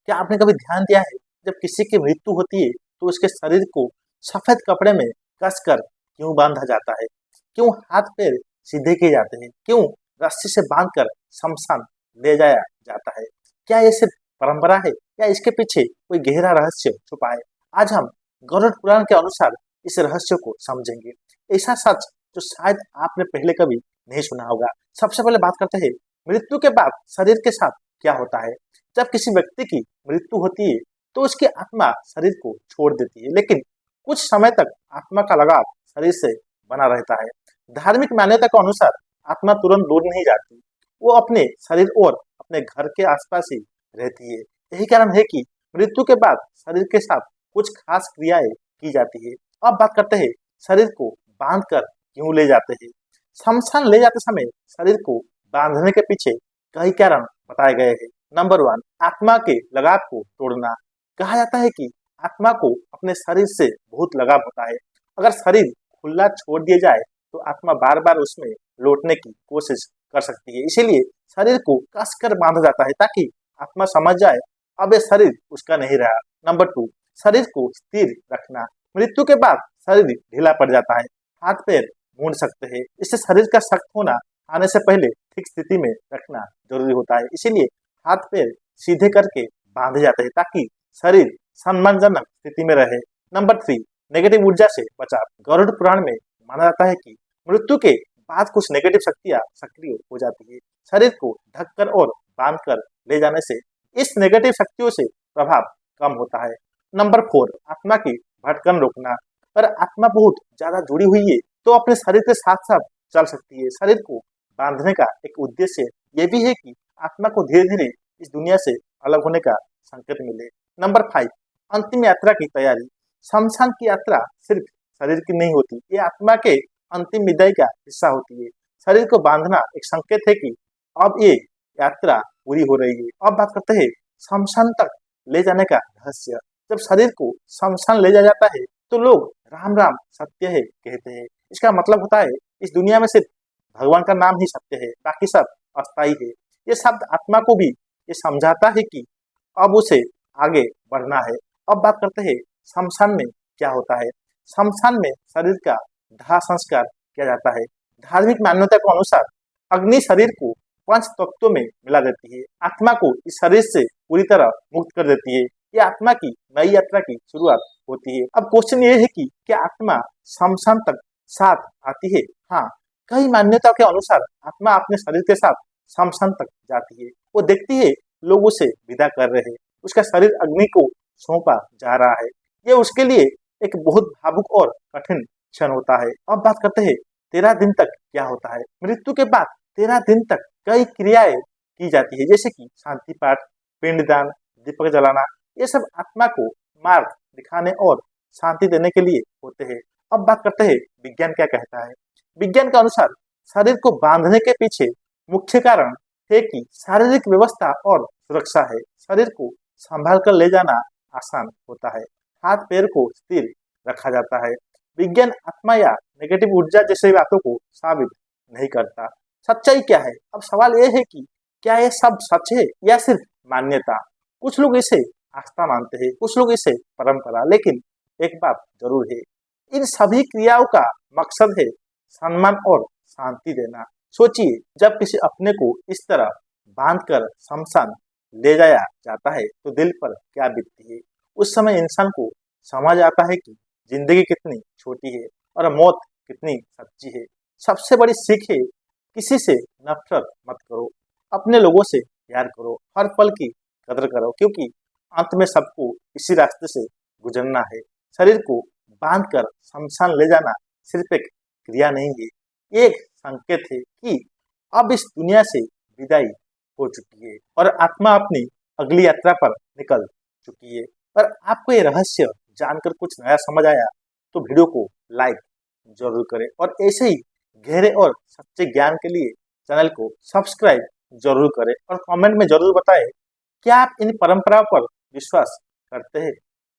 क्या आपने कभी ध्यान दिया है, जब किसी की मृत्यु होती है तो उसके शरीर को सफेद कपड़े में कसकर क्यों बांधा जाता है? क्यों हाथ पैर सीधे किए जाते हैं? क्यों रस्सी से बांधकर शमशान ले जाया जाता है? क्या ये सिर्फ परंपरा है या इसके पीछे कोई गहरा रहस्य छुपा है? आज हम गरुड़ पुराण के अनुसार इस रहस्य को समझेंगे। ऐसा सच जो शायद आपने पहले कभी नहीं सुना होगा। सबसे पहले बात करते हैं, मृत्यु के बाद शरीर के साथ क्या होता है। जब किसी व्यक्ति की मृत्यु होती है तो उसकी आत्मा शरीर को छोड़ देती है, लेकिन कुछ समय तक आत्मा का लगाव शरीर से बना रहता है। धार्मिक मान्यता के अनुसार आत्मा तुरंत दूर नहीं जाती, वो अपने शरीर और अपने घर के आसपास ही रहती है। यही कारण है कि मृत्यु के बाद शरीर के साथ कुछ खास क्रियाएं की जाती है। अब बात करते हैं, शरीर को बांध कर क्यों ले जाते हैं। शमशान ले जाते समय शरीर को बांधने के पीछे कई कारण बताए गए हैं। नंबर 1, आत्मा के लगाव को तोड़ना। कहा जाता है कि आत्मा को अपने शरीर से बहुत लगाव होता है। अगर शरीर खुला छोड़ दिया जाए तो आत्मा बार बार उसमें लौटने की कोशिश कर सकती है। इसीलिए शरीर को कसकर बांधा जाता है ताकि आत्मा समझ जाए अब ये शरीर उसका नहीं रहा। नंबर 2, शरीर को स्थिर रखना। मृत्यु के बाद शरीर ढीला पड़ जाता है, हाथ पैर मूंड सकते हैं। इससे शरीर का सख्त होना आने से पहले ठीक स्थिति में रखना जरूरी होता है। इसीलिए हाथ पैर सीधे करके बांधे जाते हैं ताकि शरीर सम्मानजनक स्थिति में रहे। नंबर 3, नेगेटिव ऊर्जा से बचाव। गरुड़ पुराण में माना जाता है कि मृत्यु के बाद कुछ नेगेटिव शक्तियां सक्रिय हो जाती है। शरीर को ढककर और बांधकर ले जाने से इस नेगेटिव शक्तियों से प्रभाव कम होता है। नंबर 4, आत्मा की भटकन रोकना। पर आत्मा बहुत ज्यादा जुड़ी हुई है तो अपने शरीर के साथ साथ चल सकती है। शरीर को बांधने का एक उद्देश्य ये भी है कि आत्मा को धीरे धीरे इस दुनिया से अलग होने का संकेत मिले। नंबर 5, अंतिम यात्रा की तैयारी। शमशान की यात्रा सिर्फ शरीर की नहीं होती, ये आत्मा के अंतिम विदाई का हिस्सा होती है। शरीर को बांधना एक संकेत है कि अब ये यात्रा पूरी हो रही है। अब बात करते हैं शमशान तक ले जाने का रहस्य। जब शरीर को शमशान ले जाया जाता है तो लोग राम राम सत्य है कहते हैं। इसका मतलब होता है इस दुनिया में सिर्फ भगवान का नाम ही सत्य है, बाकी सब अस्थायी है। ये शब्द आत्मा को भी ये समझाता है कि अब उसे आगे बढ़ना है। अब बात करते हैं शमशान में क्या होता है। शमशान में शरीर का दाह संस्कार किया जाता है। धार्मिक मान्यता के अनुसार अग्नि शरीर को 5 तत्वों में मिला देती है, आत्मा को इस शरीर से पूरी तरह मुक्त कर देती है। ये आत्मा की नई यात्रा की शुरुआत होती है। अब क्वेश्चन ये है कि क्या आत्मा शमशान तक साथ आती है? हाँ, कई मान्यताओं के अनुसार आत्मा अपने शरीर के साथ शमशान तक जाती है। वो देखती है लोग उसे विदा कर रहे हैं, उसका शरीर अग्नि को सौंपा जा रहा है। ये उसके लिए एक बहुत भावुक और कठिन क्षण होता है। अब बात करते हैं 13 दिन तक क्या होता है। मृत्यु के बाद 13 दिन तक कई क्रियाएं की जाती है, जैसे कि शांति पाठ, पिंडदान, दीपक जलाना। ये सब आत्मा को मार्ग दिखाने और शांति देने के लिए होते हैं। अब बात करते हैं विज्ञान क्या कहता है। विज्ञान के अनुसार शरीर को बांधने के पीछे मुख्य कारण है कि शारीरिक व्यवस्था और सुरक्षा है। शरीर को संभाल कर ले जाना आसान होता है, हाथ पैर को स्थिर रखा जाता है। विज्ञान आत्मा या नेगेटिव ऊर्जा जैसे बातों को साबित नहीं करता। सच्चाई क्या है? अब सवाल यह है कि क्या यह सब सच है या सिर्फ मान्यता। कुछ लोग इसे आस्था मानते हैं, कुछ लोग इसे परंपरा। लेकिन एक बात जरूर है, इन सभी क्रियाओं का मकसद है सम्मान और शांति देना। सोचिए, जब किसी अपने को इस तरह बांधकर शमशान ले जाया जाता है तो दिल पर क्या बीतती है। उस समय इंसान को समझ आता है कि जिंदगी कितनी छोटी है और मौत कितनी सच्ची है। सबसे बड़ी सीख है, किसी से नफरत मत करो, अपने लोगों से प्यार करो, हर पल की कदर करो, क्योंकि अंत में सबको इसी रास्ते से गुजरना है। शरीर को बांधकर शमशान ले जाना सिर्फ एक क्रिया नहीं है, ये एक संकेत है कि अब इस दुनिया से विदाई हो चुकी है और आत्मा अपनी अगली यात्रा पर निकल चुकी है। पर आपको ये रहस्य जानकर कुछ नया समझ आया तो वीडियो को लाइक जरूर करें और ऐसे ही गहरे और सच्चे ज्ञान के लिए चैनल को सब्सक्राइब जरूर करें और कमेंट में जरूर बताएं क्या आप इन परंपराओं पर विश्वास करते हैं।